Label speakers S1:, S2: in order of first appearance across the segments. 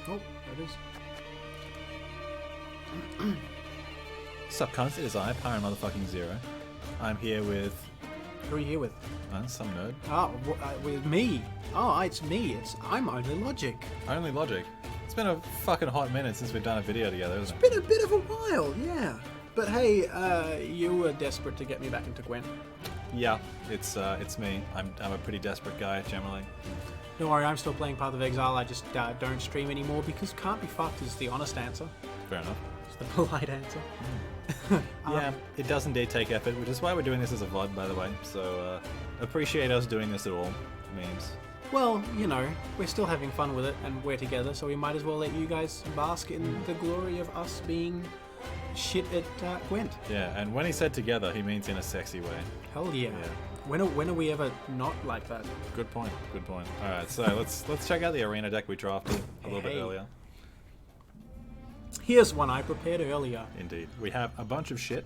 S1: Oh, there it is.
S2: Sup, cunts? It is I, Pyro motherfucking Zero. I'm here with...
S1: Who are you here with?
S2: some nerd.
S1: Oh, with me. Oh, it's me. I'm OnlyLogic.
S2: OnlyLogic. It's been a fucking hot minute since we've done a video together, isn't it?
S1: It's been a bit of a while, yeah. But hey, you were desperate to get me back into Gwent.
S2: Yeah, it's me. I'm a pretty desperate guy, generally.
S1: Don't worry, I'm still playing Path of Exile. I just don't stream anymore because can't be fucked is the honest answer.
S2: Fair enough.
S1: It's the polite answer.
S2: Yeah, it does indeed take effort, which is why we're doing this as a VOD, by the way. So, appreciate us doing this at all. Memes.
S1: Well, you know, we're still having fun with it and we're together, so we might as well let you guys bask in the glory of us being shit at Gwent.
S2: Yeah, and when he said together, he means in a sexy way.
S1: Hell yeah. When are we ever not like that?
S2: Good point. Good point. All right, so let's check out the arena deck we drafted a little bit earlier.
S1: Here's one I prepared earlier.
S2: Indeed, we have a bunch of shit.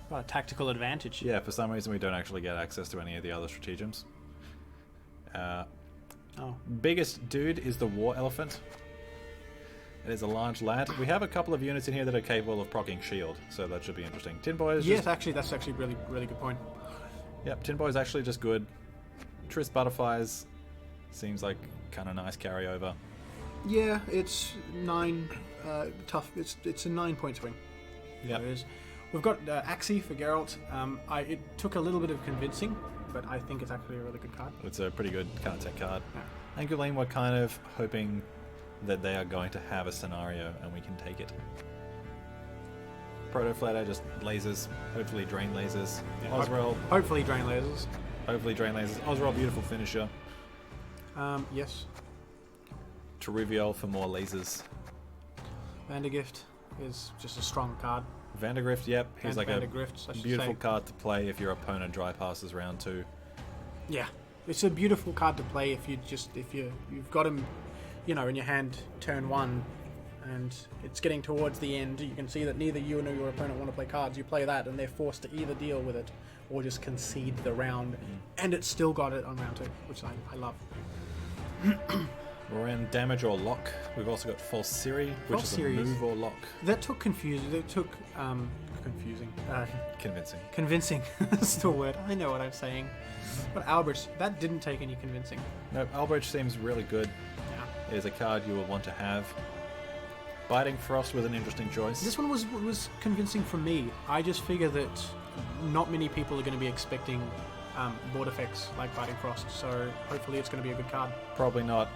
S1: Got a tactical advantage.
S2: Yeah, for some reason we don't actually get access to any of the other stratagems. Biggest dude is the War Elephant. It is a large lad. We have a couple of units in here that are capable of proccing shield, so that should be interesting. Tin Boy is
S1: that's actually really, really good point.
S2: Yep, Tin Boy is actually just good. Trist Butterflies seems like kind of nice carryover.
S1: Yeah, it's 9 tough. It's a 9-point swing.
S2: Yeah,
S1: it is. We've got Axie for Geralt. It took a little bit of convincing, but I think it's actually a really good card.
S2: It's a pretty good card tech card.
S1: Yeah.
S2: Anguline, we're kind of hoping that they are going to have a scenario and we can take it. Protoflatter, just lasers, hopefully drain lasers.
S1: Yeah,
S2: Osrel,
S1: hopefully drain lasers.
S2: Hopefully drain lasers. Osrel, beautiful finisher.
S1: Yes.
S2: Trivial for more lasers.
S1: Vandergift is just a strong card.
S2: Vandergrift, yep, he's like a beautiful
S1: say.
S2: card to play if your opponent dry passes round 2.
S1: Yeah, it's a beautiful card to play if you've got him, you know, in your hand turn 1, and it's getting towards the end. You can see that neither you nor your opponent want to play cards. You play that, and they're forced to either deal with it or just concede the round, and it's still got it on round 2, which I love.
S2: We're in damage or lock. We've also got False Siri, which is a move or lock.
S1: That took confusing. That took confusing.
S2: Convincing.
S1: Convincing. That's the word. I know what I'm saying. But Albrecht, that didn't take any convincing.
S2: Nope, Albrecht seems really good.
S1: Yeah.
S2: It is a card you will want to have. Biting Frost was an interesting choice.
S1: This one was convincing for me. I just figure that not many people are going to be expecting board effects like Biting Frost, so hopefully it's going to be a good card.
S2: Probably not.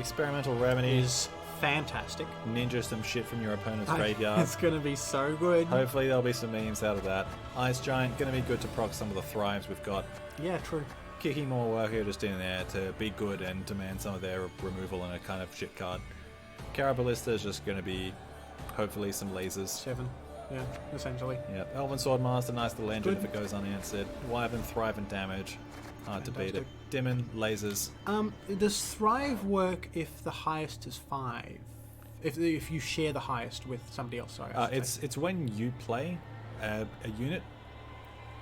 S2: Experimental Remedy
S1: is fantastic.
S2: Ninja some shit from your opponent's graveyard.
S1: It's going to be so good.
S2: Hopefully there'll be some memes out of that. Ice Giant, going to be good to proc some of the thrives we've got.
S1: Yeah, true.
S2: Kicking more work here just in there to be good and demand some of their removal in a kind of shit card. Caraballista is just going to be hopefully some lasers. 7.
S1: Yeah, essentially.
S2: Yeah, Elven Swordmaster, nice little engine if it goes unanswered. Wyvern, Thrive and damage. Hard to beat it. Dimon, lasers.
S1: Does Thrive work if the highest is 5? If you share the highest with somebody else, sorry.
S2: It's when you play a unit.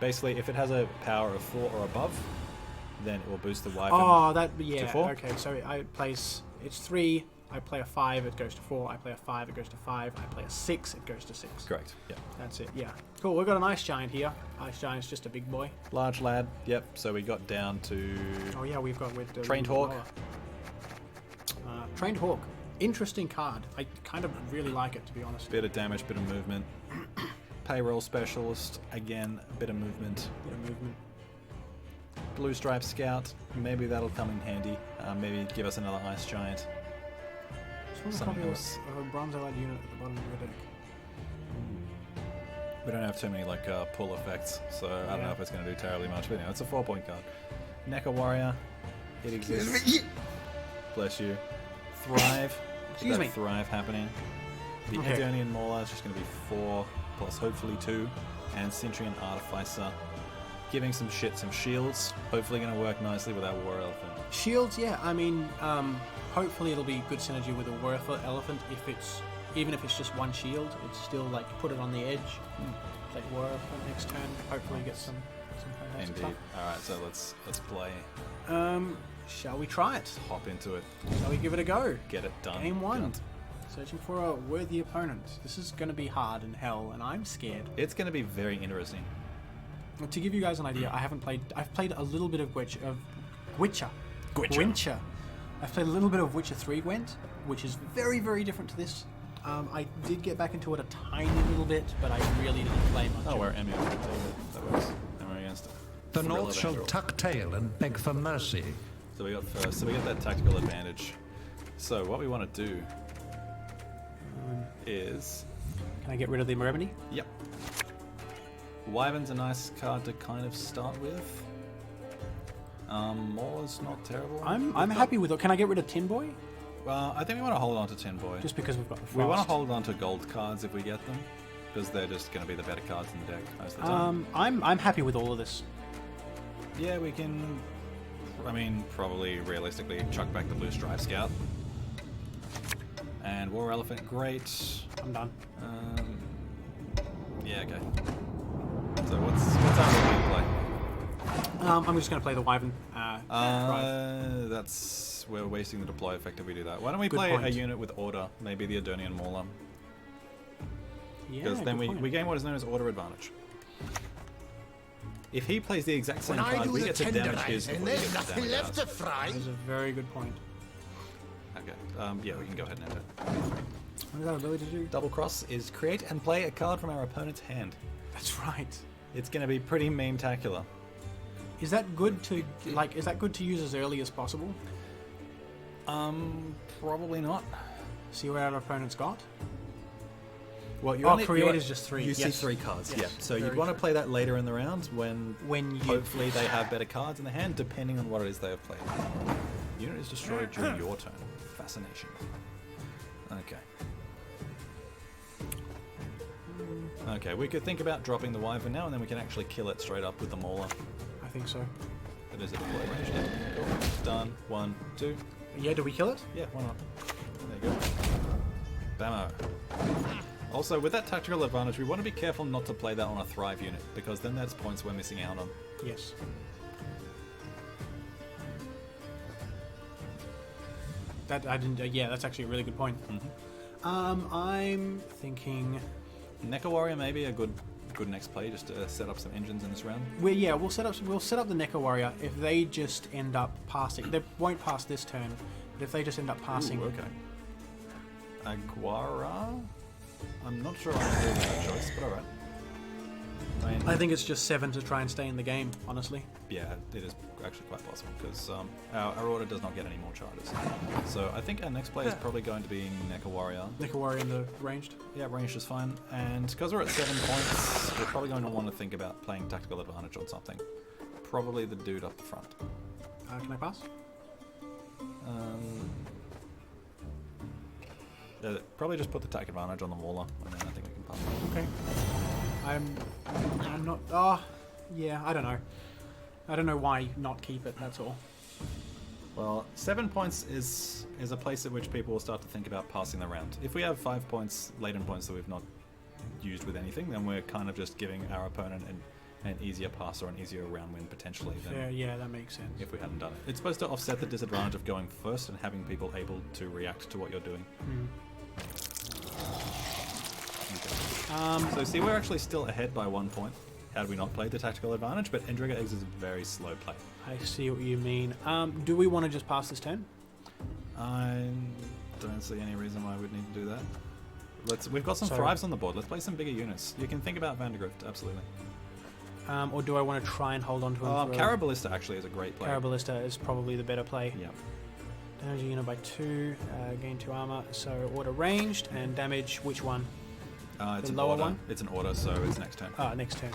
S2: Basically, if it has a power of 4 or above, then it will boost the Wyvern to 4.
S1: Okay, so it's 3, I play a 5, it goes to 4, I play a 5, it goes to 5, I play a 6, it goes to 6.
S2: Correct, yeah.
S1: That's it, yeah. Cool, we've got an Ice Giant here. Ice Giant's just a big boy.
S2: Large lad, yep, so we got down to...
S1: Oh yeah, we've got...
S2: Trained Hawk.
S1: Trained Hawk. Interesting card. I kind of really like it, to be honest.
S2: Bit of damage, bit of movement. Payroll Specialist, again, a bit of movement. Blue Stripe Scout, maybe that'll come in handy. Maybe give us another Ice Giant. Something else.
S1: A Bronze Allied unit at the bottom of your deck.
S2: We don't have too many pull effects, so I don't know if it's going to do terribly much. But anyway, it's a 4-point card. Neca Warrior, it exists. Bless you. Thrive.
S1: Excuse me.
S2: Thrive happening. The Eternian Mauler is just going to be 4 plus hopefully 2, and Centurion Artificer, giving some shields. Hopefully going to work nicely with our War Elephant.
S1: Shields, yeah. I mean, hopefully it'll be good synergy with the War Elephant. Even if it's just one shield, it's still like put it on the edge. Like War Elephant next turn. Hopefully get some fantastic stuff.
S2: Indeed. All right, so let's play.
S1: Shall we try it?
S2: Hop into it.
S1: Shall we give it a go?
S2: Get it done.
S1: Game 1.
S2: Done.
S1: Searching for a worthy opponent. This is going to be hard in hell, and I'm scared.
S2: It's going to be very interesting.
S1: To give you guys an idea, I've played a little bit of Witcher. I've played a little bit of Witcher 3 Gwent, which is very, very different to this. I did get back into it a tiny little bit, but I really didn't play much.
S2: Oh, we're Emmy on the table. That works. Emmy against it.
S3: The North shall tuck tail and beg for mercy.
S2: So we got first. So we get that tactical advantage. So what we want to do is...
S1: Can I get rid of the remedy?
S2: Yep. Wyvern's a nice card to kind of start with. Mauler's not terrible.
S1: I'm happy with it. Can I get rid of Tin Boy?
S2: I think we want to hold on to Tin Boy.
S1: Just because we've got the fast.
S2: We want to hold on to gold cards if we get them, because they're just going to be the better cards in the deck most of the time.
S1: I'm happy with all of this.
S2: Yeah, we can... I mean, probably realistically chuck back the Blue Stripe Scout. And War Elephant, great.
S1: I'm done.
S2: Yeah, okay. So what's our game play?
S1: I'm just going to play the Wyvern.
S2: We're wasting the deploy effect if we do that. Why don't we
S1: Good
S2: play
S1: point.
S2: a unit with order, maybe the Adonian Mauler?
S1: Yeah,
S2: Because then
S1: good point.
S2: we gain what is known as order advantage. If he plays the exact same
S3: When I
S2: card,
S3: do
S2: we
S3: the
S2: get to damage his
S3: tenderizing,
S2: before he
S3: there's
S2: gets to
S3: nothing
S2: damage
S3: left
S2: ours.
S3: to fry.
S1: That's a very good point.
S2: Okay, yeah, we can go ahead and end it.
S1: What is that ability to do?
S2: Double cross is create and play a card from our opponent's hand.
S1: That's right.
S2: It's going to be pretty meme-tacular.
S1: Is that good to use as early as possible?
S2: Probably not.
S1: See what our opponent's got?
S2: Well,
S1: create is just 3.
S2: You see
S1: Yes.
S2: 3 cards,
S1: Yes,
S2: yeah. So you'd
S1: very
S2: want to
S1: true.
S2: play that later in the round when
S1: When you
S2: hopefully they have better cards in the hand, depending on what it is they have played. Unit is destroyed during your turn. Fascination. Okay. Okay, we could think about dropping the Wyvern now, and then we can actually kill it straight up with the Mauler.
S1: I think so.
S2: It is a deploy range. Yeah. Cool. Done. 1, 2.
S1: Yeah, do we kill it?
S2: Yeah, why not? There you go. Bammo. Also, with that tactical advantage, we want to be careful not to play that on a Thrive unit, because then that's points we're missing out on.
S1: Yes. That I didn't. Yeah, that's actually a really good point. I'm thinking.
S2: Neca Warrior may be a good next play, just to set up some engines in this round.
S1: We'll set up the Neca Warrior if they just end up passing. They won't pass this turn, but if they just end up passing.
S2: Ooh, okay. Aguara? I'm not sure I agree with that choice, but alright.
S1: I think it's just 7 to try and stay in the game, honestly.
S2: Yeah, it is actually quite possible, because our order does not get any more charters. So I think our next play is probably going to be Neca Warrior.
S1: Neca Warrior in the ranged.
S2: Yeah, ranged is fine. And because we're at 7 points, we're probably going to want to think about playing tactical advantage on something. Probably the dude up the front.
S1: Can I pass?
S2: Probably just put the tack advantage on the Mauler, and then I think we can pass.
S1: Okay. I'm not. Oh, yeah. I don't know. I don't know why not keep it. That's all.
S2: Well, 7 points is a place at which people will start to think about passing the round. If we have 5 points, latent points that we've not used with anything, then we're kind of just giving our opponent an easier pass or an easier round win potentially than
S1: Fair, yeah, that makes sense.
S2: if we hadn't done it. It's supposed to offset the disadvantage of going first and having people able to react to what you're doing. So see, we're actually still ahead by 1 point had we not played the tactical advantage, but Endrigger Eggs is a very slow play.
S1: I see what you mean. Do we want to just pass this turn?
S2: I don't see any reason why we'd need to do that. We've got some
S1: So-
S2: thrives on the board. Let's play some bigger units. You can think about Vandergrift, absolutely.
S1: Or do I want to try and hold on to him?
S2: Carabalista actually is a great play.
S1: Carabalista is probably the better play.
S2: Yeah.
S1: Damage a unit by 2, gain 2 armor. So order ranged and damage. Which one?
S2: It's
S1: The
S2: an
S1: lower
S2: order.
S1: one?
S2: It's an order, so it's next turn.
S1: Next turn.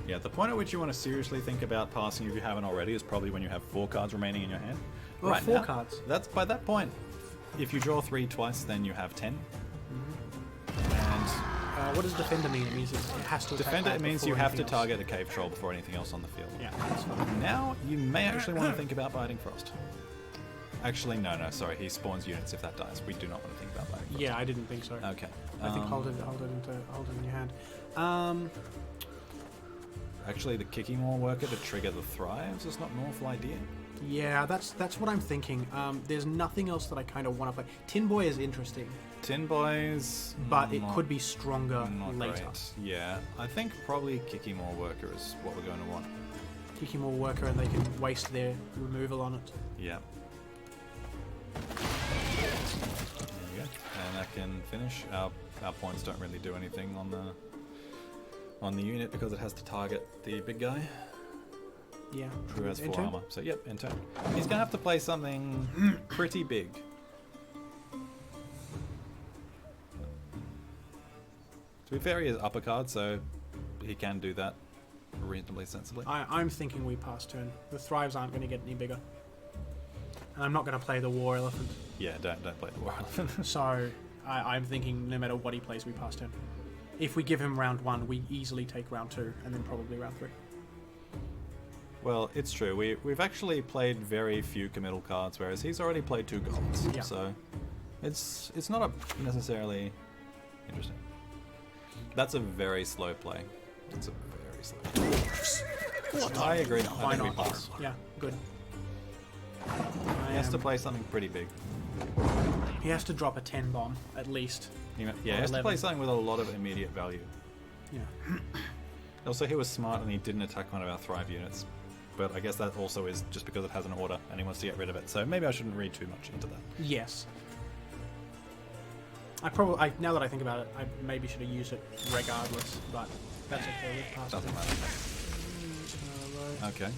S2: Yeah, the point at which you want to seriously think about passing, if you haven't already, is probably when you have 4 cards remaining in your hand.
S1: Well,
S2: right
S1: 4
S2: now,
S1: cards.
S2: That's by that point. If you draw 3 twice, then you have 10. And
S1: What does defender mean? It means it has to.
S2: defender,
S1: attack
S2: it means
S1: before
S2: you have to
S1: anything else.
S2: target a cave troll before anything else on the field.
S1: Yeah, that's fine.
S2: Now you may actually want to think about biting frost. Actually, no, sorry. He spawns units if that dies. We do not want to think about that.
S1: Yeah, I didn't think so.
S2: Okay.
S1: I think hold it in your hand.
S2: Actually, the kicking wall worker to trigger the thrives is not an awful idea.
S1: Yeah, that's what I'm thinking. There's nothing else that I kind of want to play. Tin Boy is interesting,
S2: Tin Boys,
S1: but it could be stronger
S2: not
S1: later.
S2: great. Yeah, I think probably kicking wall worker is what we're going to want.
S1: Kicking more worker, and they can waste their removal on it.
S2: Yeah. There you go. And that can finish. Our points don't really do anything on the unit because it has to target the big guy.
S1: Yeah.
S2: Who has 4
S1: turn?
S2: armor. So yep, in turn. He's gonna have to play something pretty big. To be fair, he is upper card, so he can do that reasonably sensibly.
S1: I'm thinking we pass turn. The thrives aren't going to get any bigger. And I'm not going to play the War Elephant.
S2: Yeah, don't play the War Elephant.
S1: So I'm thinking no matter what he plays, we pass turn. If we give him round 1, we easily take round 2, and then probably round 3.
S2: Well, it's true. We've actually played very few committal cards, whereas he's already played 2 golds.
S1: Yeah.
S2: So it's not necessarily interesting. That's a very slow play. It's a very slow play. I agree.
S1: Why
S2: I think we
S1: not?
S2: pass.
S1: Yeah, good.
S2: He has to play something pretty big.
S1: He has to drop a 10 bomb, at least.
S2: Yeah, he
S1: Or
S2: has to play
S1: 11.
S2: something with a lot of immediate value.
S1: Yeah.
S2: Also, he was smart and he didn't attack one of our Thrive units. But I guess that also is just because it has an order and he wants to get rid of it. So maybe I shouldn't read too much into that.
S1: Yes. Now that I think about it, I maybe should have used it regardless, but that's okay. We've passed
S2: Doesn't
S1: it.
S2: matter. Okay.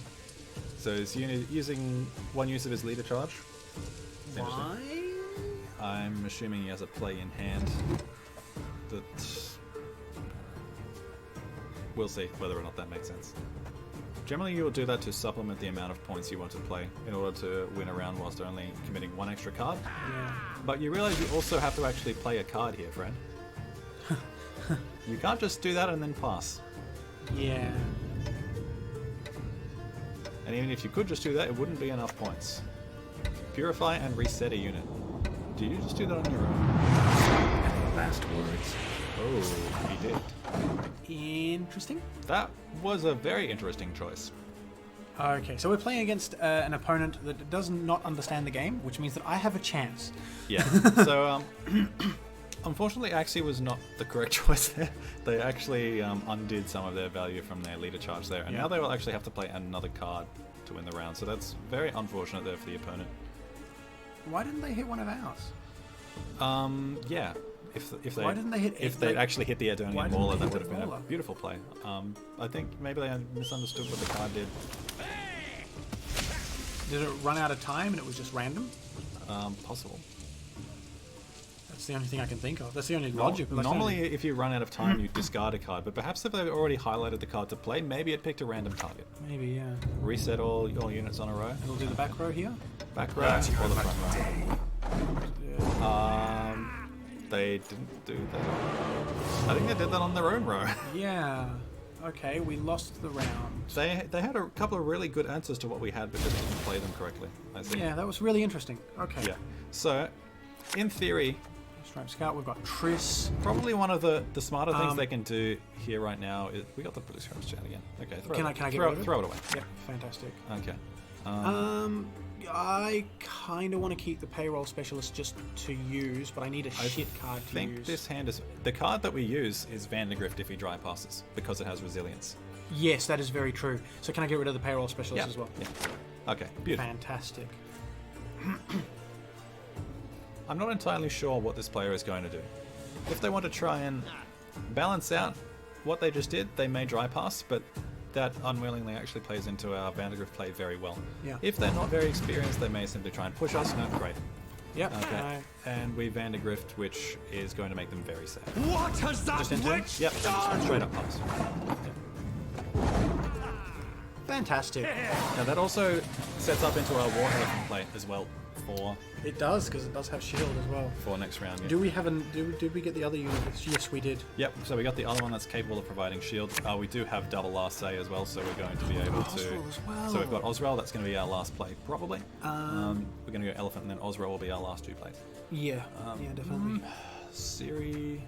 S2: So is using one use of his leader charge? Interesting.
S1: Why?
S2: I'm assuming he has a play in hand. That we'll see whether or not that makes sense. Generally, you will do that to supplement the amount of points you want to play in order to win a round whilst only committing 1 extra card.
S1: Yeah.
S2: But you realize you also have to actually play a card here, friend. You can't just do that and then pass.
S1: Yeah.
S2: And even if you could just do that, it wouldn't be enough points. Purify and reset a unit. Do you just do that on your own?
S3: Last words.
S2: Oh, he did.
S1: Interesting.
S2: That was a very interesting choice.
S1: Okay, so we're playing against an opponent that does not understand the game, which means that I have a chance.
S2: Yeah. So, unfortunately, Axie was not the correct choice there. They actually undid some of their value from their leader charge there, and now they will actually have to play another card to win the round. So that's very unfortunate there for the opponent.
S1: Why didn't they hit one of ours?
S2: Yeah. If they
S1: Why didn't they hit?
S2: if they'd actually hit the
S1: why
S2: Adonian
S1: didn't
S2: Mauler,
S1: they
S2: that
S1: hit
S2: would have
S1: the
S2: been a
S1: Mauler?
S2: beautiful play. I think maybe they misunderstood what the card did.
S1: Did it run out of time and it was just random?
S2: Possible.
S1: That's the only thing I can think of. That's the only logic.
S2: Normally, if you run out of time, you discard a card. But perhaps if they've already highlighted the card to play, maybe it picked a random target.
S1: Maybe, yeah.
S2: Reset all units on a row.
S1: And we'll do the back row here.
S2: Back row or the front row.
S1: Yeah.
S2: They didn't do that. I think they did that on their own row.
S1: Yeah. Okay, we lost the round.
S2: They had a couple of really good answers to what we had because they didn't play them correctly, I think.
S1: Yeah, that was really interesting. Okay.
S2: Yeah. So, in theory,
S1: Stripe Scout, we've got Triss.
S2: probably one of the smarter things they can do here right now is... We got the Blue Scrubs chat again. Okay,
S1: Can I get rid of it?
S2: throw it away.
S1: Yeah, fantastic.
S2: Okay.
S1: I kind of want to keep the payroll specialist just to use, but I need a shit card to
S2: I think
S1: use.
S2: this hand is... The card that we use is Vandergrift if he dry passes, because it has resilience.
S1: Yes, that is very true. So can I get rid of the payroll specialist
S2: Yeah.
S1: as well?
S2: Yeah. Okay, beautiful.
S1: Fantastic.
S2: I'm not entirely sure what this player is going to do. If they want to try and balance out what they just did, they may dry pass, but that unwillingly actually plays into our Vandergrift play very well.
S1: Yeah.
S2: If they're not very experienced, they may simply try and push us. No, great.
S1: Yep.
S2: Okay. And we Vandergrift, which is going to make them very sad.
S3: What has that
S1: Just enter?
S3: witch
S2: Yep,
S3: done?
S2: straight up pass.
S1: Fantastic.
S2: Now that also sets up into our War Elephant play as well 4
S1: It does, because it does have shield as well.
S2: for next round. Yeah.
S1: Do we have did we get the other unit? Yes, we did.
S2: Yep, so we got the other one that's capable of providing shield. We do have double last say as well, so we're going to be able to...
S1: Osrel as well.
S2: So we've got Osrel, that's going to be our last play, probably. We're going to go Elephant, and then Osrel will be our last 2 plays.
S1: Yeah, yeah, definitely.
S2: Siri...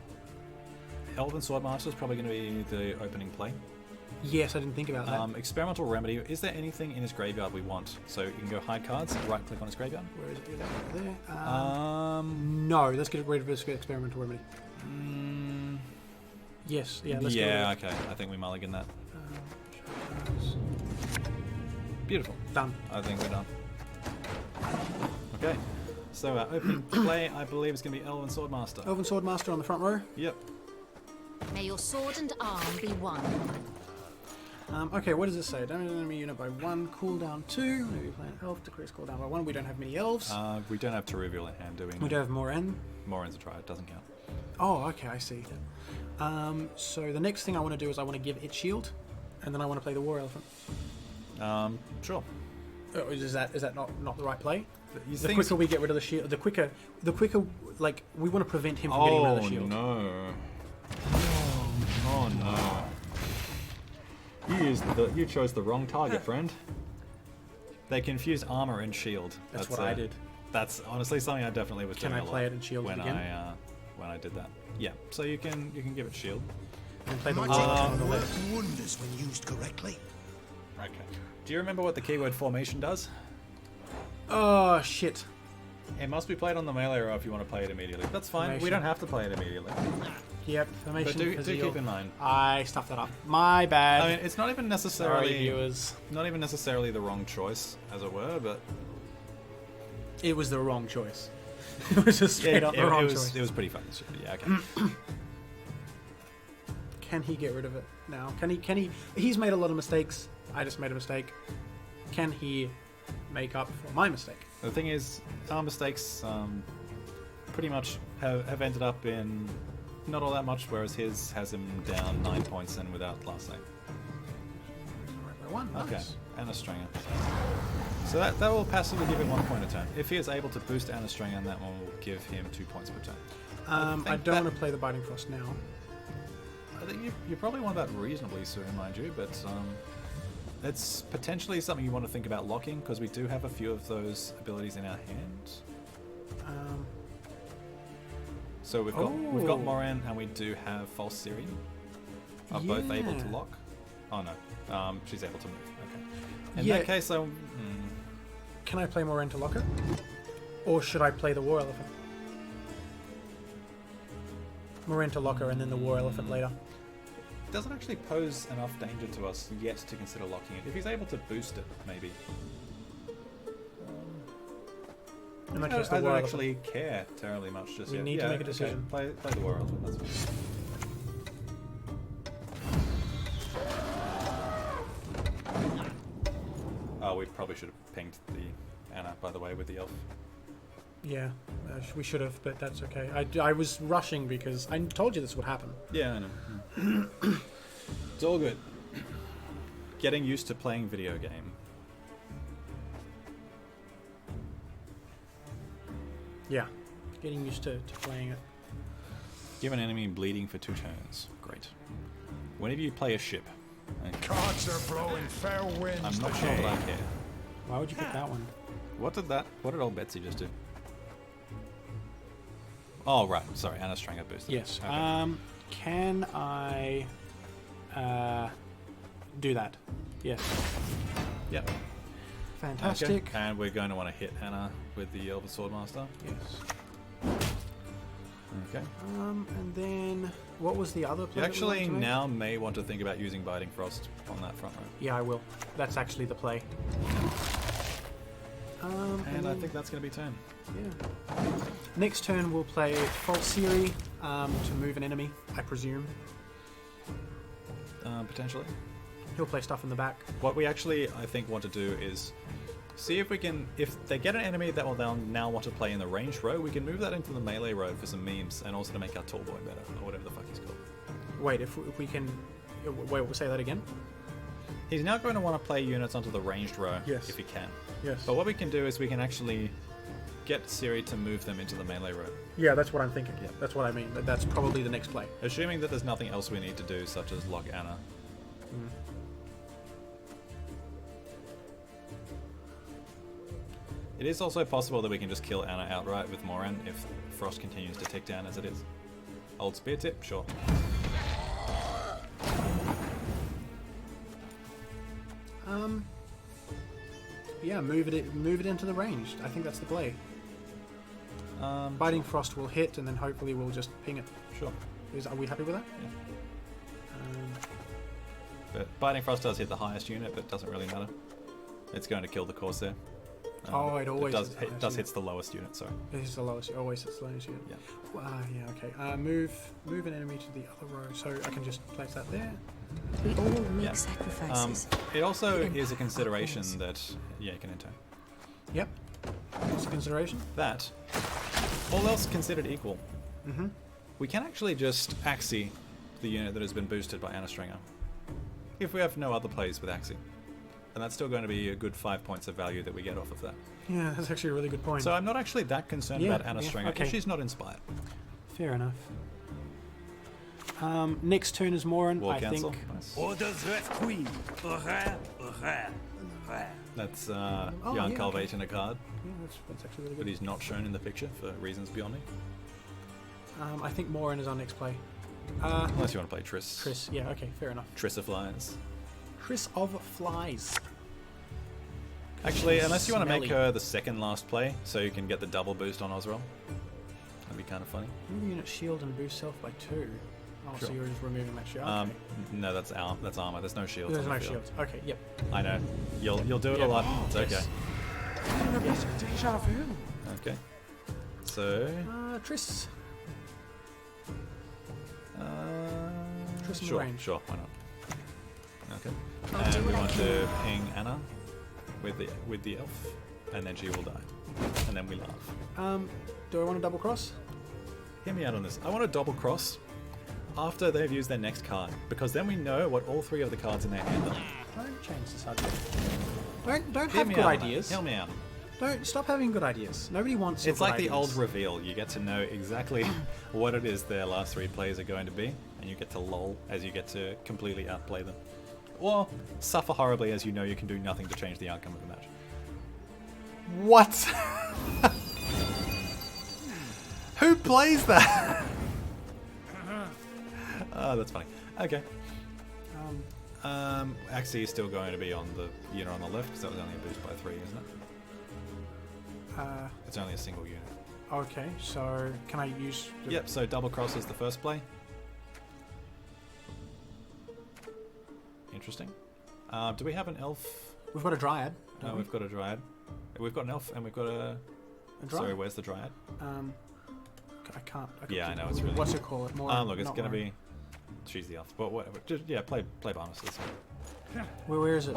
S2: Elven Swordmaster is probably going to be the opening play.
S1: Yes, I didn't think about that.
S2: Experimental Remedy, is there anything in his graveyard we want? So you can go hide cards, right click on his graveyard.
S1: Where is it? There. No, let's get rid of this experimental remedy. Yes, yeah, let's
S2: yeah, okay, I think we mulligan that. Beautiful.
S1: Done.
S2: I think we're done. Okay, so our opening play, I believe, is going to be Elven Swordmaster.
S1: Elven Swordmaster on the front row.
S2: Yep.
S4: May your sword and arm be one.
S1: Okay, what does it say? Damage enemy unit by 1, cooldown 2. Maybe play an elf, decrease cooldown by 1. We don't have many elves.
S2: We don't have Teruvial in hand, do we?
S1: We don't have Moran.
S2: Moran's a triad, doesn't count.
S1: Oh, okay, I see. So the next thing I want to do is I want to give it shield, and then I want to play the War Elephant.
S2: Sure.
S1: Oh, is that not the right play?
S2: You
S1: The
S2: think
S1: quicker we get rid of the shield, the quicker, like, we want to prevent him from getting rid of the shield.
S2: No. Oh no. You chose the wrong target, friend. They confused armor and shield.
S1: That's what I did.
S2: That's honestly something I definitely was doing
S1: Can I
S2: a lot
S1: play it and shield
S2: when
S1: it again?
S2: when I did that. Yeah, so you can give it shield.
S1: And play the
S5: Magic
S1: War
S5: can
S1: on the
S5: work
S1: left.
S5: wonders when used correctly.
S2: Okay. Do you remember what the keyword formation does?
S1: Oh shit!
S2: It must be played on the melee row if you want to play it immediately. That's fine. We
S1: Formation.
S2: don't have to play it immediately.
S1: Yep, formation.
S2: But do keep in mind.
S1: I stuffed that up. My bad.
S2: I mean, it's not even necessarily
S1: Sorry, viewers.
S2: not even necessarily the wrong choice, as it were, but
S1: It was the wrong choice. It was just straight up the wrong choice.
S2: It was pretty fucking stupid. Yeah, okay.
S1: Can he get rid of it now? Can he? He's made a lot of mistakes. I just made a mistake. Can he make up for my mistake?
S2: The thing is, our mistakes pretty much have ended up in not all that much, whereas his has him down 9 points and without last name.
S1: Right by 1.
S2: Okay,
S1: Nice.
S2: and a stringer. So that will passively give him 1 point a turn. If he is able to boost and a stringer, that one will give him 2 points per turn.
S1: I don't want to play the Biting Frost now.
S2: I think you probably want that reasonably soon, mind you, but it's potentially something you want to think about locking, because we do have a few of those abilities in our hand. So we've got Moran and we do have False Siri. Are both able to
S1: Yeah.
S2: lock? Oh no, she's able to move. Okay. In
S1: Yeah.
S2: that case,
S1: Can I play Moran to lock it? Or should I play the War Elephant? Moran to lock her and then the War Elephant later.
S2: doesn't actually pose enough danger to us yet to consider locking it. If he's able to boost it, maybe.
S1: In that
S2: I
S1: case, the
S2: don't
S1: War
S2: actually care terribly much just
S1: We
S2: yet.
S1: need to make a decision.
S2: Okay. Play the War Elephant, that's fine. Oh, we probably should have pinged the Anna, by the way, with the elf.
S1: Yeah, we should have, but that's okay. I was rushing because I told you this would happen.
S2: Yeah, I know. It's all good. Getting used to playing video game.
S1: Yeah, getting used to playing it.
S2: Give an enemy bleeding for 2 turns. Great. Whenever you play a ship. Okay.
S5: Cards are blowing fair winds.
S2: I'm not sure that I care.
S1: Why would you pick that one?
S2: What did old Betsy just do? Oh, right. Sorry, Anna's trying to boost it.
S1: Yes.
S2: Okay.
S1: Can I do that? Yes.
S2: Yep.
S1: Fantastic.
S2: Okay. And we're going to want to hit Anna with the Elven Swordmaster.
S1: Yes.
S2: Okay.
S1: And then what was the other play?
S2: You
S1: that we wanted
S2: actually
S1: to make?
S2: now may want to think about using Biting Frost on that front row.
S1: Yeah, I will. That's actually the play.
S2: And I
S1: then-
S2: think that's going to be turn.
S1: Yeah. Next turn we'll play False Siri to move an enemy, I presume.
S2: Potentially.
S1: He'll play stuff in the back.
S2: What we actually, I think, want to do is see if we can, if they get an enemy that will now want to play in the ranged row, we can move that into the melee row for some memes and also to make our tall boy better, or whatever the fuck he's called.
S1: Wait, if we can... Wait, we'll say that again?
S2: He's now going to want to play units onto the ranged row
S1: Yes.
S2: if he can.
S1: Yes.
S2: But what we can do is we can actually get Siri to move them into the melee row.
S1: Yeah, that's what I'm thinking.
S2: Yeah.
S1: That's what I mean. That's probably the next play.
S2: Assuming that there's nothing else we need to do, such as log Anna. It is also possible that we can just kill Anna outright with Moran if Frost continues to tick down as it is. Old spear tip, sure.
S1: Yeah, move it into the range. I think that's the play. Biting Frost will hit, and then hopefully we'll just ping it.
S2: Sure.
S1: Are we happy with that?
S2: Yeah. But Biting Frost does hit the highest unit, but it doesn't really matter. It's going to kill the Corsair.
S1: It always hits the
S2: It
S1: highest
S2: does
S1: unit.
S2: hits the lowest unit, sorry.
S1: It is the lowest. Always hits the lowest unit.
S2: Yeah.
S1: Yeah. Okay. Move an enemy to the other row, so I can just place that there.
S4: We all make
S2: Yeah.
S4: sacrifices.
S2: It also is a consideration that... Yeah, you can enter.
S1: Yep. What's the consideration?
S2: That, all else considered equal, we can actually just Axie the unit that has been boosted by Anna Stringer. If we have no other plays with Axie. And that's still going to be a good 5 points of value that we get off of that.
S1: Yeah, that's actually a really good point.
S2: So I'm not actually that concerned
S1: Yeah,
S2: about Anna
S1: yeah,
S2: Stringer
S1: okay.
S2: if she's not inspired.
S1: Fair enough. Next turn is Moran.
S2: War
S1: I
S2: cancel.
S1: think.
S2: Nice.
S5: Orders left queen.
S2: That's
S1: Oh,
S2: Jan
S1: yeah,
S2: Calvate
S1: okay.
S2: in a card,
S1: Yeah, that's actually really
S2: but
S1: good.
S2: he's not shown in the picture for reasons beyond me.
S1: I think Moran is our next play.
S2: Unless you want to play Triss.
S1: Chris. Yeah. Okay. Fair enough.
S2: Triss of Flies.
S1: Chris of Flies.
S2: Actually, unless you want to make
S1: Smelly.
S2: her the second last play, so you can get the double boost on Osrel. That'd be kind of funny.
S1: Move unit shield and boost self by 2. Oh, so
S2: Sure.
S1: you're just removing that shield. Okay.
S2: No, that's armor. There's no shields.
S1: There's
S2: on
S1: no
S2: the field.
S1: shields. Okay. Yep.
S2: I know. You'll do it
S1: Yeah.
S2: a lot. It's okay.
S1: Yes. Deja vu.
S2: Okay. So.
S1: Triss. Triss in the
S2: Sure.
S1: range.
S2: Sure. Why not? Okay.
S4: I'll
S2: And
S4: do
S2: we
S4: what I
S2: want
S4: can.
S2: to ping Anna with the elf, and then she will die, and then we laugh.
S1: Do I want to double cross?
S2: Hear me out on this. I want to double cross after they've used their next card, because then we know what all three of the cards in their hand are.
S1: Don't change the subject. Don't
S2: Hear
S1: have
S2: me
S1: good
S2: out on that.
S1: ideas.
S2: Hear me out.
S1: Don't stop having good ideas. Nobody wants. your
S2: It's
S1: good
S2: like the
S1: ideas.
S2: old reveal. You get to know exactly what it is their last three plays are going to be, and you get to lol as you get to completely outplay them. Or suffer horribly as you know you can do nothing to change the outcome of the match.
S1: What?
S2: Who plays that? Oh, that's funny. Okay. Axie is still going to be on the unit on the left because that was only a boost by 3, isn't it? It's only a single unit.
S1: Okay, so can I use?
S2: Yep. So double cross is the first play. Interesting. Do we have an elf?
S1: We've got a dryad.
S2: No,
S1: don't we?
S2: we've got a dryad. We've got an elf and we've got a.
S1: A dryad.
S2: Sorry, where's the dryad?
S1: I can't.
S2: Yeah, I know, it's really
S1: What's
S2: good.
S1: it called? More.
S2: Look, it's gonna be. She's the elf, but whatever. Just, yeah, play bonuses.
S1: Where is it?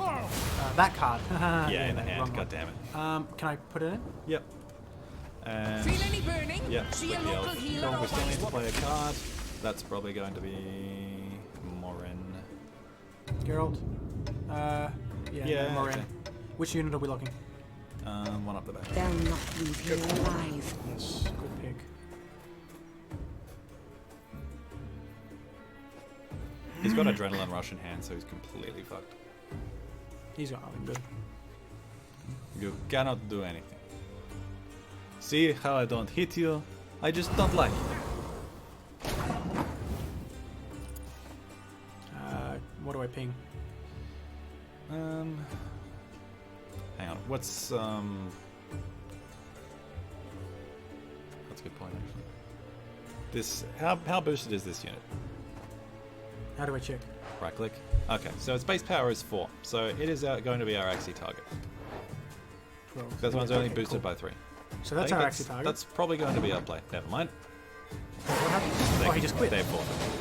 S1: That card.
S2: Yeah, in the
S1: no,
S2: hand.
S1: wrong one.
S2: God damn it.
S1: Can I put it in?
S2: Yep. And
S4: Feel any burning?
S2: yep,
S4: See
S2: with
S4: a
S2: the
S4: local
S2: elf.
S4: healer
S2: We still
S4: or
S2: need to play a card. That's probably going to be Morin.
S1: Geralt. Yeah. Morin.
S2: okay.
S1: Which unit are we locking?
S2: One up the back.
S4: They'll not leave here alive.
S1: Yes. Good pick.
S2: He's got adrenaline rush in hand, so he's completely fucked.
S1: He's got nothing good.
S2: You cannot do anything. See how I don't hit you? I just don't like it.
S1: What do I ping?
S2: Hang on. What's That's a good point, actually. This how boosted is this unit?
S1: How do I check?
S2: Right click. Okay, so its base power is 4, so it is going to be our Axie target.
S1: 12.
S2: That one's only
S1: Okay,
S2: boosted
S1: cool.
S2: by 3.
S1: So that's
S2: I
S1: our
S2: think
S1: Axie target.
S2: That's probably going to be our play. Never mind.
S1: What happened? Oh, he just quit.
S2: They're forfeit.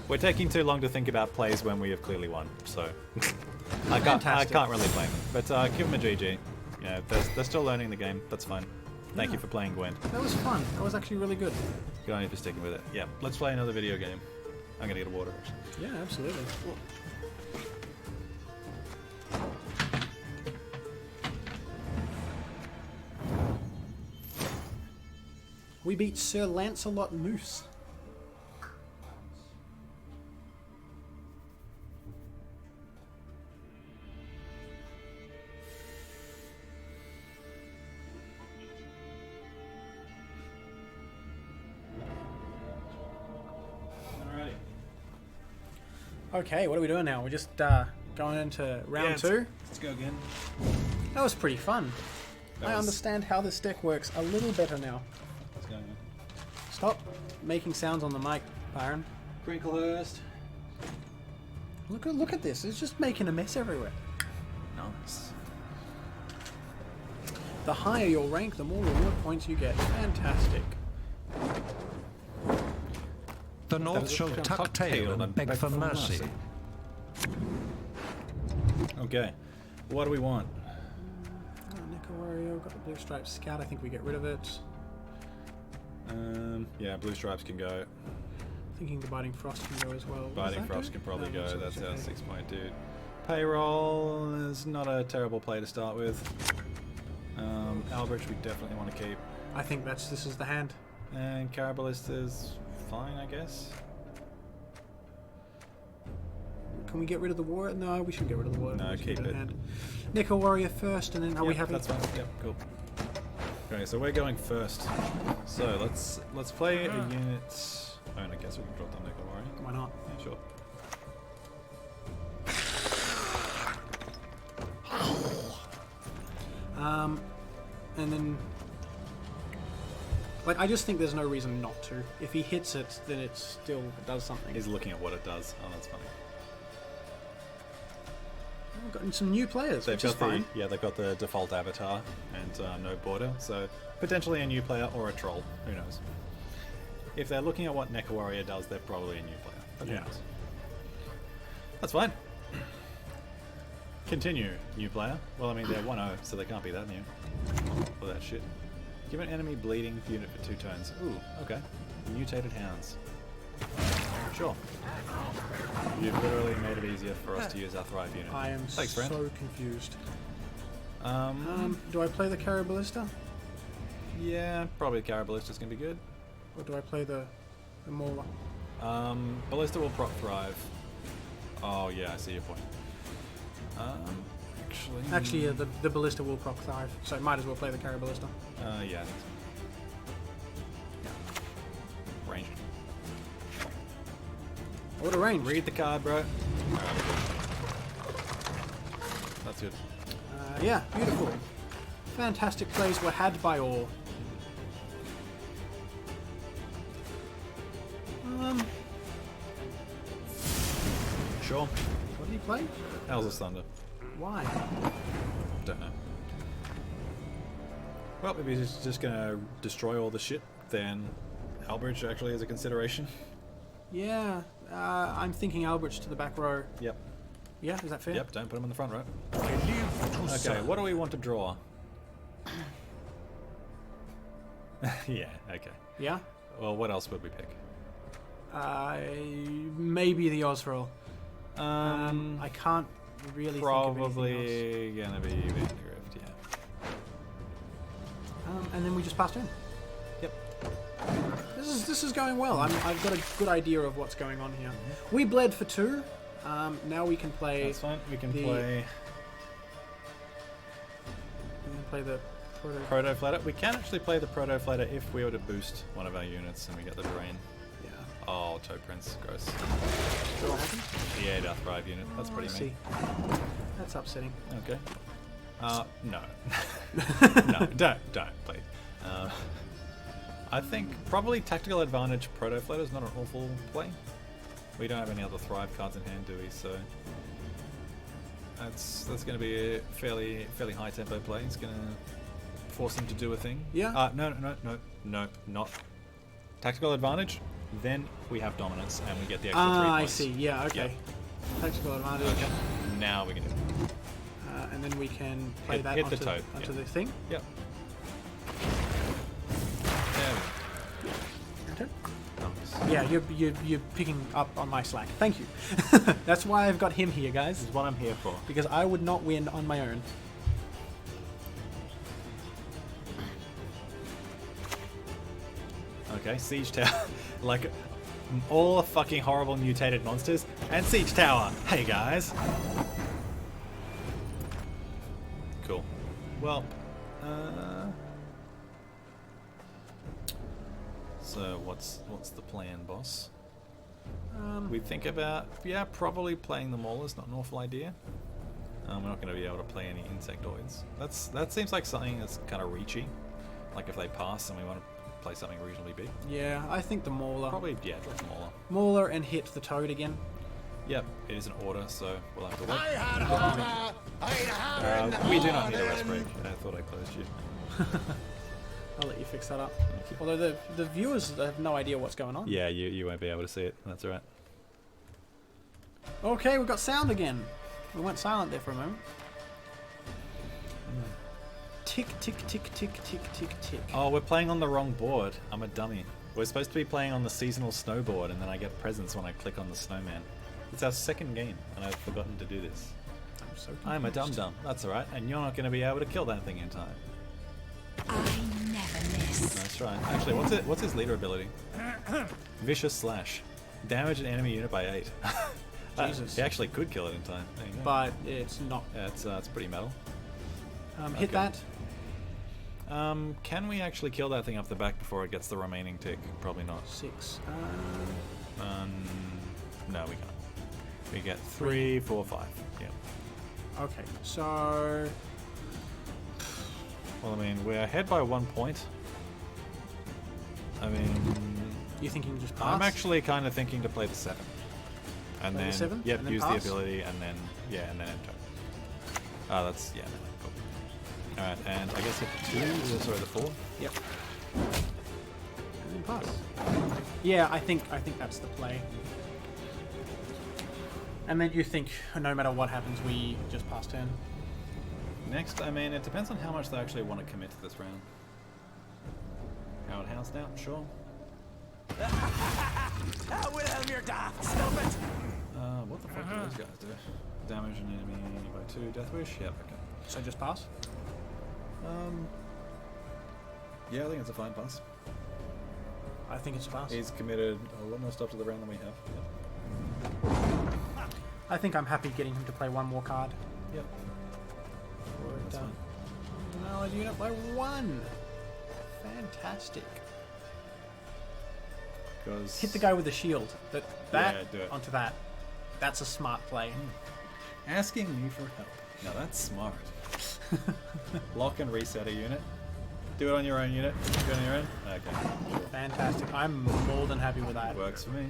S2: We're taking too long to think about plays when we have clearly won, so I
S1: Fantastic.
S2: can't really blame them. But give them a GG. Yeah, they're still learning the game. That's fine. Thank you for playing Gwent.
S1: That was fun. That was actually really good.
S2: Good on you for sticking with it. Yeah, let's play another video game. I'm gonna get a water.
S1: Yeah, absolutely. We beat Sir Lancelot Moose.
S2: Alrighty.
S1: Okay, what are we doing now? We're just going into round two.
S2: Let's go again.
S1: That was pretty fun.
S2: That
S1: I
S2: was-
S1: understand how this deck works a little better now.
S2: Let's go again.
S1: Stop making sounds on the mic, Byron.
S2: Crinklehurst.
S1: Look at this. It's just making a mess everywhere.
S2: Nice.
S1: The higher your rank, the more reward points you get. Fantastic.
S3: The North
S2: is-
S3: shall tuck tail and beg for mercy.
S2: Okay. What do we want?
S1: Nico Wario, got the blue striped scout. I think we get rid of it.
S2: Yeah, blue stripes can go.
S1: Thinking the biting frost can go as well. What does
S2: Biting
S1: that
S2: frost
S1: do?
S2: can probably
S1: No,
S2: go.
S1: so
S2: That's
S1: it's
S2: our
S1: okay.
S2: 6-point dude. Payroll is not a terrible play to start with. Albridge we definitely want to keep.
S1: I think this is the hand.
S2: And Carabalista is fine, I guess.
S1: Can we get rid of the war? No, we shouldn't get rid of the war.
S2: No,
S1: We should
S2: keep
S1: get
S2: it.
S1: Hand. Nico Warrior first, and then are we
S2: Yep,
S1: happy?
S2: That's fine. Yep, cool. Okay, so we're going first. So let's play a unit. Oh, and I guess we can drop down Nickel Warrior.
S1: Why not?
S2: Yeah, sure.
S1: And then, like, I just think there's no reason not to. If he hits it, then it still does something.
S2: He's looking at what it does. Oh, that's funny.
S1: We've gotten some new players,
S2: They've
S1: which is
S2: got
S1: fine.
S2: they've got the default avatar and no border, so potentially a new player or a troll. Who knows? If they're looking at what Neca Warrior does, they're probably a new player. But who
S1: Yeah.
S2: knows? That's fine. Continue, new player. Well, I mean, they're 1-0, so they can't be that new. For that shit. Give an enemy bleeding unit for 2 turns. Ooh, okay. Mutated hounds. Sure. You've literally made it easier for us to use our Thrive unit.
S1: I am
S2: Thanks, friend.
S1: so confused.
S2: Um,
S1: Do I play the Caraballista?
S2: yeah, probably Caraballista's gonna be good.
S1: Or do I play the Mauler?
S2: Ballista will prop Thrive. Oh yeah, I see your point.
S1: Actually, yeah, the Ballista will proc 5, so I might as well play the Caraballista.
S2: Yeah, I think so. Range.
S1: What a range!
S2: Read the card, bro. That's good.
S1: Yeah, beautiful. Fantastic plays were had by all.
S2: Sure.
S1: What did he play?
S2: How's Thunder?
S1: Why?
S2: Don't know. Well, maybe he's just gonna destroy all the shit, then Albridge actually is a consideration.
S1: Yeah, I'm thinking Albridge to the back row.
S2: Yep.
S1: Yeah, is that fair?
S2: Yep, don't put him in the front row.
S5: I live to
S2: Okay,
S5: serve.
S2: what do we want to draw? Yeah, okay.
S1: Yeah?
S2: Well, what else would we pick?
S1: Maybe the Osril.
S2: Um,
S1: I can't really think of anything
S2: probably gonna be Vandergrift, yeah.
S1: else. And then we just passed in.
S2: Yep.
S1: This is going well. I've got a good idea of what's going on here. We bled for 2. Now we can play.
S2: That's fine. We can
S1: the-
S2: play
S1: the proto.
S2: Proto Flatter. We can actually play the Proto Flatter if we were to boost one of our units and we get the Drain.
S1: Yeah.
S2: Oh, Toe Prince, gross.
S1: So what happened?
S2: He ate our Thrive unit. That's pretty
S1: I
S2: mean.
S1: see. That's upsetting.
S2: Okay. No. No, don't, please. I think probably Tactical Advantage Proto Flatter is not an awful play. We don't have any other Thrive cards in hand, do we? So that's going to be a fairly high tempo play. It's going to force him to do a thing.
S1: Yeah.
S2: No, not Tactical Advantage. Then we have Dominance and we get the extra 3
S1: I
S2: points.
S1: see. Yeah. Okay. Tactical advantage.
S2: Okay. Now we can do it.
S1: And then we can play
S2: Hit-
S1: that
S2: hit the
S1: onto,
S2: toad,
S1: onto
S2: yeah.
S1: the thing.
S2: Yep. There we
S1: Okay.
S2: go. Nice.
S1: Yeah, you're picking up on my slack. Thank you. That's why I've got him here, guys.
S2: This is what I'm here for.
S1: Because I would not win on my own.
S2: Okay, Siege Tower. Like, all the fucking horrible mutated monsters. And Siege Tower. Hey, guys. Cool. Well, so what's the plan, boss? We think about, yeah, probably playing them all is not an awful idea. We're not going to be able to play any insectoids. That seems like something that's kind of reachy. Like if they pass and we want to play something reasonably big.
S1: Yeah, I think the Mauler.
S2: Probably, yeah, drop Mauler.
S1: Mauler and hit the Toad again.
S2: Yep, it is an order, so we'll have to wait.
S5: I had a order. I had an
S2: We do not need a
S5: order.
S2: rest break. I thought I closed you.
S1: I'll let you fix that up.
S2: Thank you.
S1: Although the viewers have no idea what's going on.
S2: Yeah, you won't be able to see it. That's alright.
S1: Okay, we've got sound again. We went silent there for a moment. Tick, tick, tick, tick, tick, tick, tick.
S2: Oh, we're playing on the wrong board. I'm a dummy. We're supposed to be playing on the seasonal snowboard, and then I get presents when I click on the snowman. It's our second game, and I've forgotten to do this.
S1: I'm so
S2: I'm a
S1: confused.
S2: dum-dum. That's alright, and you're not going to be able to kill that thing in time.
S4: I never miss.
S2: That's right. Actually, what's his leader ability? Vicious Slash. Damage an enemy unit by 8.
S1: Jesus.
S2: He actually could kill it in time. There you go.
S1: But it's not.
S2: Yeah, it's pretty metal.
S1: Hit
S2: Okay.
S1: that.
S2: Can we actually kill that thing off the back before it gets the remaining tick? Probably not.
S1: 6.
S2: No, we can't. We get 3, 4, 5. Yeah.
S1: Okay, so
S2: Well, I mean, we're ahead by 1 point. I mean,
S1: you think you can just pass?
S2: I'm actually kind of thinking to play the 7. And
S1: Play the
S2: then,
S1: 7?
S2: yep,
S1: And then
S2: use
S1: pass?
S2: the ability, and then, yeah, and then enter. Oh, that's, yeah, no, cool. Alright, and I guess hit the 2, sorry, the 4.
S1: Yep. And then pass. Yeah, I think that's the play. And then you think no matter what happens, we just pass turn.
S2: Next, I mean, it depends on how much they actually want to commit to this round. Howard House now, sure. What the fuck do those guys do? Damage an enemy by 2, Death Wish? Yep, okay.
S1: So just pass.
S2: Yeah, I think it's a fine pass.
S1: I think it's a pass.
S2: He's committed a lot more stuff to the round than we have. Yep.
S1: I think I'm happy getting him to play one more card.
S2: Yep. That's fine.
S1: Allied unit by 1. Fantastic.
S2: Because
S1: Hit the guy with the shield. That
S2: Yeah, do it.
S1: onto that. That's a smart play.
S2: asking me for help. Now that's smart. Lock and reset a unit. Do it on your own unit. Do it on your own. Okay. Sure.
S1: Fantastic. I'm more than happy with that.
S2: Works for me.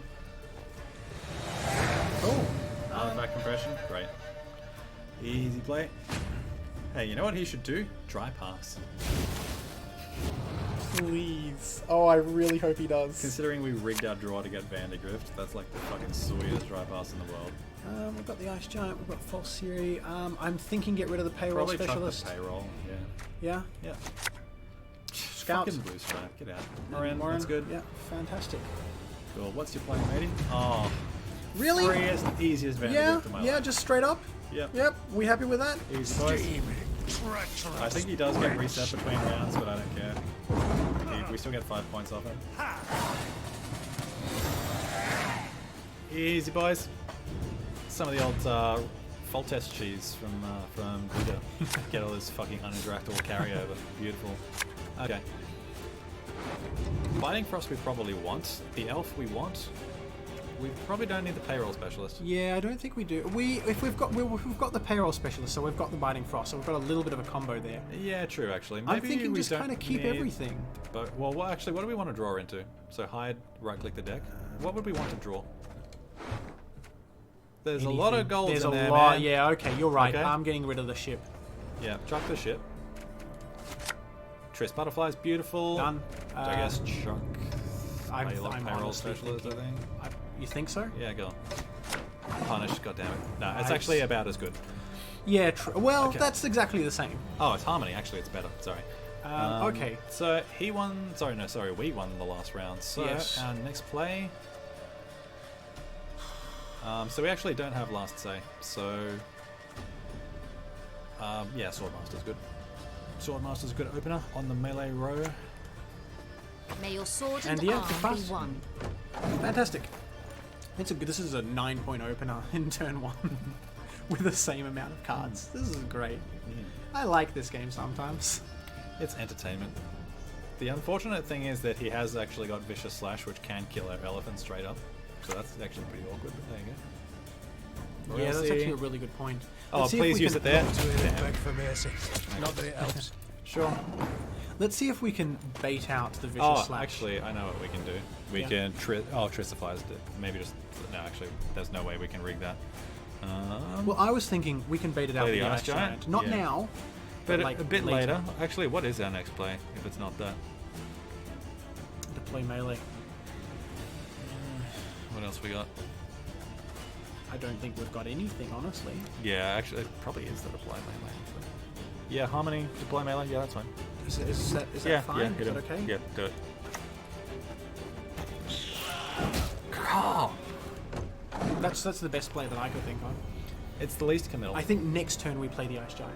S1: Oh.
S2: Artifact compression. Great. Easy play. Hey, you know what he should do? Dry pass.
S1: Please. Oh, I really hope he does.
S2: Considering we rigged our draw to get Vandergrift, that's like the fucking sweetest dry pass in the world.
S1: We've got the Ice Giant, we've got False Siri. I'm thinking get rid of the payroll
S2: Probably
S1: specialist.
S2: chuck the payroll. Yeah.
S1: Yeah?
S2: Yeah.
S1: Scout.
S2: Fucking blue stripe. Get out. Morin,
S1: Morin,
S2: that's good.
S1: Yeah, fantastic.
S2: Cool. What's your plan, matey? Oh.
S1: Really?
S2: Freest, easiest Vandergrift
S1: Yeah,
S2: in my
S1: yeah,
S2: life.
S1: just straight up.
S2: Yep.
S1: Yep, we happy with that?
S2: Easy boys.
S5: Treacherous.
S2: I think he does get reset between rounds, but I don't care. We still get 5 points off him. Easy, boys. Some of the old fault test cheese from Buddha. Get all this fucking uninteractable carryover. Beautiful. Okay. Biting Frost we probably want. The Elf we want. We probably don't need the payroll specialist.
S1: Yeah, I don't think we do. If we've got the payroll specialist, so we've got the Biting Frost, so we've got a little bit of a combo there.
S2: Yeah, true. Actually, maybe
S1: I'm thinking
S2: we
S1: just
S2: don't
S1: kind of keep
S2: need-
S1: everything.
S2: But well, actually, what do we want to draw into? So hide, right-click the deck. What would we want to draw? There's a lot of
S1: Anything.
S2: gold
S1: There's
S2: in
S1: a
S2: there,
S1: lot.
S2: man.
S1: Yeah, okay, you're right.
S2: Okay.
S1: I'm getting rid of the ship.
S2: Yeah, chuck the ship. Triss Butterfly's beautiful.
S1: Done.
S2: I guess chuck.
S1: I'm
S2: Payroll
S1: honestly
S2: specialist, I
S1: thinking-
S2: think.
S1: You think so?
S2: Yeah, go on. Punish, goddammit. No, it's
S1: Nice.
S2: actually about as good.
S1: Yeah. Well,
S2: Okay.
S1: that's exactly the same.
S2: Oh, it's Harmony. Actually, it's better. Sorry.
S1: Okay.
S2: So he won. Sorry, we won the last round. So
S1: Yes.
S2: our next play. So we actually don't have last say. So yeah, Swordmaster's good. Swordmaster's a good opener on the melee row.
S4: May your sword
S1: And
S4: and,
S1: yeah,
S4: arm
S1: the
S4: be
S1: fast.
S4: one.
S1: Fantastic. This is a 9-point opener in turn 1 with the same amount of cards. This is great. I like this game sometimes.
S2: It's entertainment. The unfortunate thing is that he has actually got Vicious Slash, which can kill our elephant straight up. So that's actually pretty awkward, but there you go.
S1: Yeah, that's
S2: Royalty.
S1: actually a really good point.
S2: Oh,
S1: Let's see if
S2: please
S1: we
S2: use
S1: can-
S2: it there.
S5: Beg for mercy. Not that it helps.
S1: Sure. Let's see if we can bait out the Vicious
S2: Oh,
S1: Slash.
S2: actually, I know what we can do. We
S1: Yeah.
S2: can Trissify's it. Maybe just no. Actually, there's no way we can rig that.
S1: Well, I was thinking we can bait it out
S2: Play
S1: with
S2: the
S1: the
S2: Ice
S1: Ice
S2: Giant?
S1: Giant. Not
S2: Yeah.
S1: now,
S2: but
S1: like
S2: a bit later. Actually, what is our next play if it's not that?
S1: To play melee.
S2: What else we got?
S1: I don't think we've got anything, honestly.
S2: Yeah, actually, it probably is the deploy melee. Actually. Yeah, Harmony, deploy melee. Yeah, that's fine.
S1: Is that
S2: Yeah,
S1: fine?
S2: yeah,
S1: Is
S2: hit
S1: that
S2: him.
S1: okay?
S2: Yeah, do it. Oh,
S1: That's the best play that I could think of.
S2: it's the least committal.
S1: I think next turn we play the Ice Giant.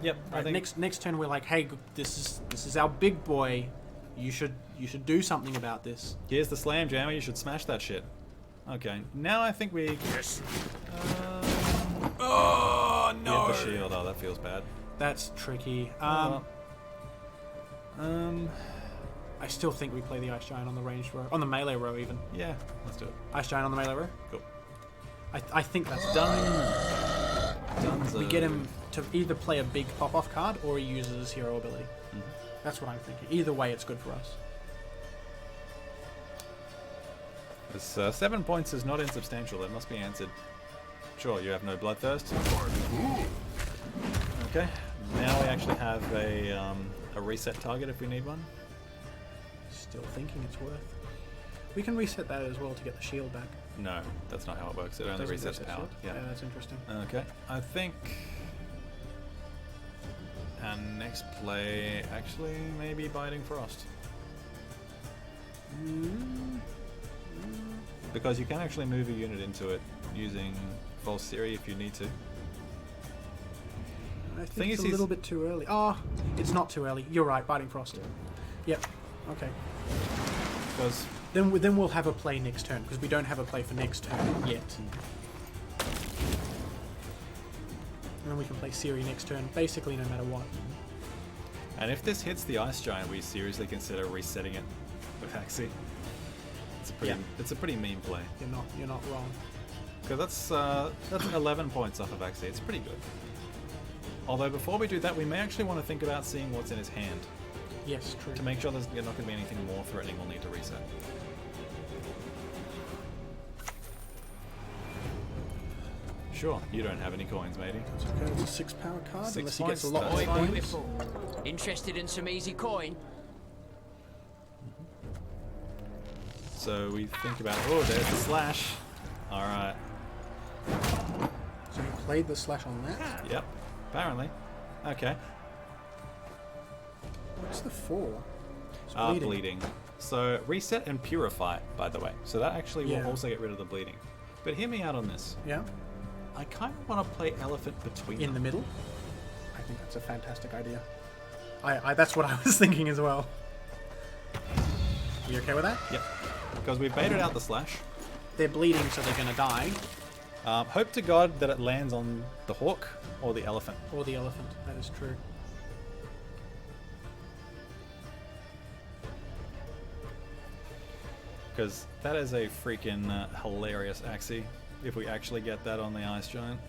S2: Yep. I
S1: Right,
S2: think
S1: next turn we're like, hey, this is our big boy. You should do something about this.
S2: here's the slam jammer. You should smash that shit. Okay. Now I think we.
S5: Yes.
S1: Oh
S2: Get the shield. Oh, that feels bad.
S1: That's tricky. I still think we play the Ice Giant on the ranged row, on the melee row even.
S2: Yeah, let's do it.
S1: Ice Giant on the melee row.
S2: Cool.
S1: I think that's done.
S2: Dunzo.
S1: We get him to either play a big pop-off card or he uses his hero ability. That's what I'm thinking. Either way, it's good for us.
S2: This 7 points is not insubstantial. It must be answered. Sure, you have no bloodthirst. Okay. Now we actually have a reset target if we need one.
S1: Still thinking it's worth. We can reset that as well to get the shield back.
S2: No, that's not how it works. It only
S1: Doesn't
S2: resets
S1: reset
S2: power.
S1: shield?
S2: Yeah.
S1: That's interesting.
S2: Okay. I think our next play actually maybe Biting Frost. Because you can actually move a unit into it using False Theory if you need to.
S1: I
S2: Thing
S1: think it's
S2: is
S1: a little bit too early. Oh, it's not too early. You're right, Biting Frost. Yep. Okay.
S2: Because
S1: Then we'll have a play next turn because we don't have a play for next turn yet. And then we can play Siri next turn, basically no matter what.
S2: and if this hits the Ice Giant, we seriously consider resetting it with Axie. It's a pretty mean play.
S1: You're not wrong.
S2: Because that's 11 points off of Axie. It's pretty good. Although before we do that, we may actually want to think about seeing what's in his hand
S1: Yes, true.
S2: to make sure there's not going to be anything more threatening we'll need to reset. Sure, you don't have any coins, matey.
S1: It's okay, it's a 6 power card.
S2: 6
S1: unless he gets a
S2: points,
S1: lot
S2: that's
S1: more
S2: fine.
S1: points.
S6: Beautiful. Interested in some easy coin?
S2: So we think about, oh, there's the slash. Alright,
S1: So he played the slash on that.
S2: yep, apparently. Okay,
S1: What's the 4? It's
S2: bleeding. So reset and purify, by the way. So that actually
S1: Yeah.
S2: will also get rid of the bleeding. But hear me out on this.
S1: Yeah.
S2: I kind of want to play Elephant between
S1: In
S2: them.
S1: the middle. I think that's a fantastic idea. I that's what I was thinking as well. You okay with that?
S2: Yep. Because we baited out the slash.
S1: They're bleeding, so they're gonna die.
S2: Hope to God that it lands on the hawk or the elephant.
S1: Or the elephant. That is true.
S2: Because that is a freaking hilarious Axie if we actually get that on the Ice Giant.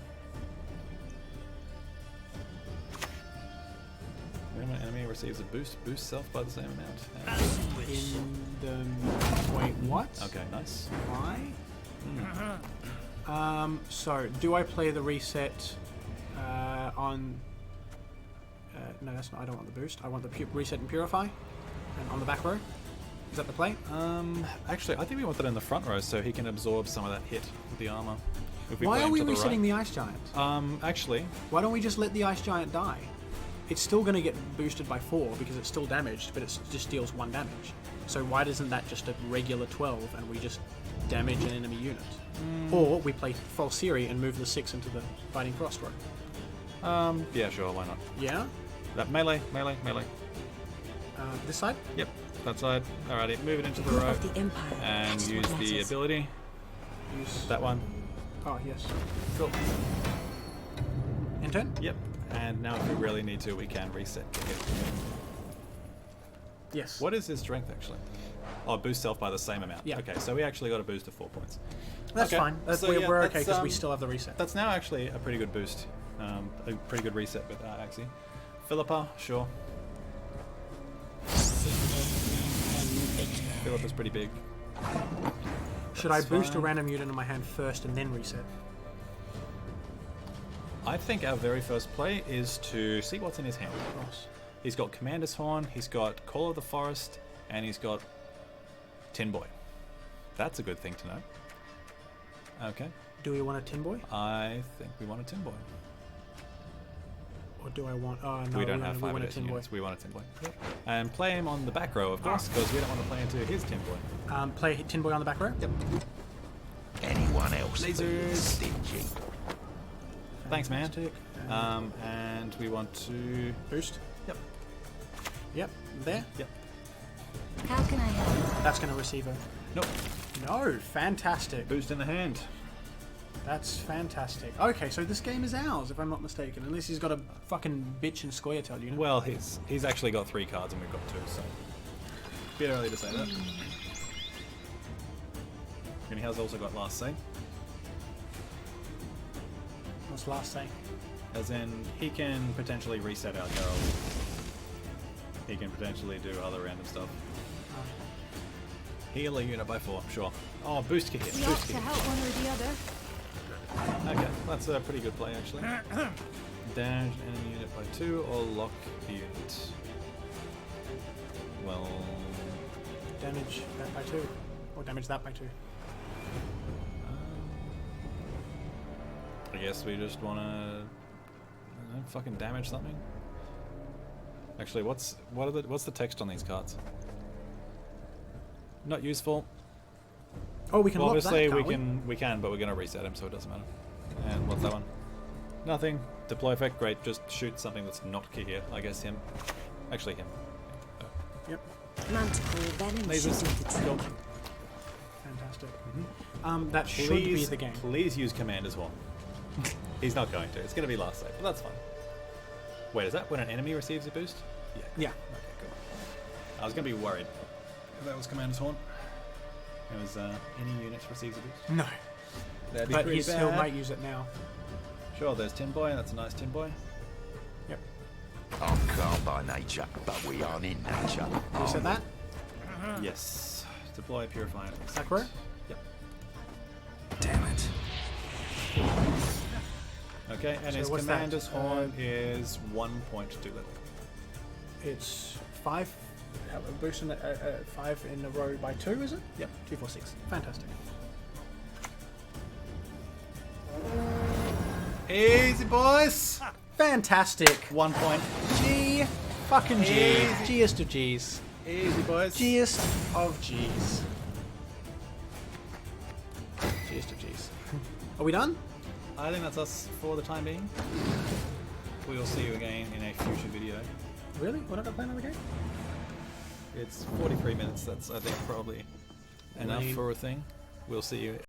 S2: When an enemy receives a boost self by the same amount.
S1: In the wait, what?
S2: Okay, nice.
S1: Why? So do I play the reset on? No, that's not. I don't want the boost. I want the reset and purify, and on the back row. Is that the play?
S2: Actually, I think we want that in the front row so he can absorb some of that hit with the armor. If
S1: Why
S2: play
S1: are
S2: him
S1: we
S2: to the
S1: resetting
S2: right.
S1: the Ice Giant?
S2: Actually,
S1: Why don't we just let the Ice Giant die? It's still going to get boosted by 4 because it's still damaged, but it just deals 1 damage. So why isn't that just a regular 12 and we just damage an enemy unit? Or we play False Theory and move the 6 into the Biting Frost row.
S2: yeah, sure, why not?
S1: Yeah?
S2: That melee.
S1: This side?
S2: Yep. that side. Alrighty, move it into the
S4: Who
S2: row.
S4: of the Empire
S2: And
S4: is
S2: use
S4: what
S2: the
S4: matters.
S2: ability.
S1: Use
S2: That one.
S1: Oh yes.
S2: Cool.
S1: In turn.
S2: Yep. And now if we really need to, we can reset.
S1: Yes.
S2: What is his strength actually? Oh, boost self by the same amount.
S1: Yeah.
S2: Okay, so we actually got a boost of 4 points.
S1: That's
S2: Okay,
S1: fine.
S2: so
S1: we're
S2: yeah,
S1: we're okay
S2: that's,
S1: because we still have the reset.
S2: That's now actually a pretty good boost. A pretty good reset with Axie. Philippa, sure. Philippa's pretty big.
S1: Should I
S2: That's
S1: boost a
S2: fine.
S1: random unit in my hand first and then reset?
S2: I think our very first play is to see what's in his hand.
S1: Cross.
S2: He's got Commander's Horn, he's got Call of the Forest, and he's got Tin Boy. That's a good thing to know. Okay.
S1: Do we want a tin boy?
S2: I think we want a Tin Boy.
S1: Or do I want... Oh, no,
S2: we don't have
S1: we
S2: 5
S1: want a
S2: addition
S1: tin boy.
S2: units. We want a Tin Boy. And play him on the back row, of course, because we don't want to play into his Tin Boy.
S1: Play tin boy on the back row?
S2: Yep.
S3: Anyone else?
S2: Lasers.
S3: Stingy.
S2: Thanks, man.
S1: Fantastic.
S2: And we want to...
S1: Boost.
S2: Yep.
S1: Yep. There.
S2: Yep.
S4: How can I help?
S1: That's going to receive a...
S2: Nope.
S1: No. Fantastic.
S2: Boost in the hand.
S1: That's fantastic. Okay, so this game is ours, if I'm not mistaken. Unless he's got a fucking bitch and Scoia'tael unit.
S2: Well, he's actually got 3 cards and we've got 2, so... Bit early to say that. And he has also got Last Say.
S1: What's last say?
S2: As in, he can potentially reset our Geralt. He can potentially do other random stuff. Heal a unit by 4, sure. Oh, boost kick hit.
S4: We ought
S2: Boost
S4: to
S2: kick hit.
S4: help one or the other.
S2: Okay, that's a pretty good play actually. Damage enemy unit by 2 or lock the unit. Well,
S1: Damage that by 2. Or damage that by 2.
S2: I guess we just want to fucking damage something. Actually, what's the text on these cards? Not useful.
S1: Oh, we can
S2: Well,
S1: lock that,
S2: obviously
S1: can't
S2: we can, but we're gonna reset him, so it doesn't matter. And what's that one? Nothing. Deploy effect. Great. Just shoot something that's not Kahir. I guess him. Actually him.
S1: Yep.
S4: Manticore venom
S2: Lasers.
S4: shooting the
S2: Go.
S4: tree.
S1: Fantastic. That should be
S2: Please,
S1: the game.
S2: please use Commander's Horn. He's not going to. It's going to be last save, but that's fine. Wait, is that when an enemy receives a boost? Yeah.
S1: Yeah.
S2: Okay, cool. I was going to be worried if that was Commander's Horn. It was any unit receives a boost.
S1: No.
S2: That'd be
S1: But
S2: pretty
S1: he still
S2: bad.
S1: might use it now.
S2: Sure, there's Tin Boy. That's a nice Tin Boy.
S1: Yep.
S3: I'm calm by nature, but we aren't in nature.
S1: You said that?
S2: Yes. Deploy Purifying.
S1: Back row?
S2: Yep.
S3: Damn it.
S2: Okay, and
S1: So
S2: his
S1: what's that?
S2: Commander's Horn is 1 point to level.
S1: It's 5. Boost in 5 in a row by 2, is it?
S2: Yep.
S1: 2, 4, 6. Fantastic.
S2: Easy, boys!
S1: Fantastic.
S2: 1 point.
S1: G. Fucking G.
S2: Easy.
S1: G'est of G's.
S2: Easy, boys.
S1: G'est of G's. G'est of G's. Are we done?
S2: I think that's us for the time being. We will see you again in a future video.
S1: Really? We're not going to play another game?
S2: It's 43 minutes. That's, I think, probably enough
S1: Lame.
S2: for a thing. We'll see you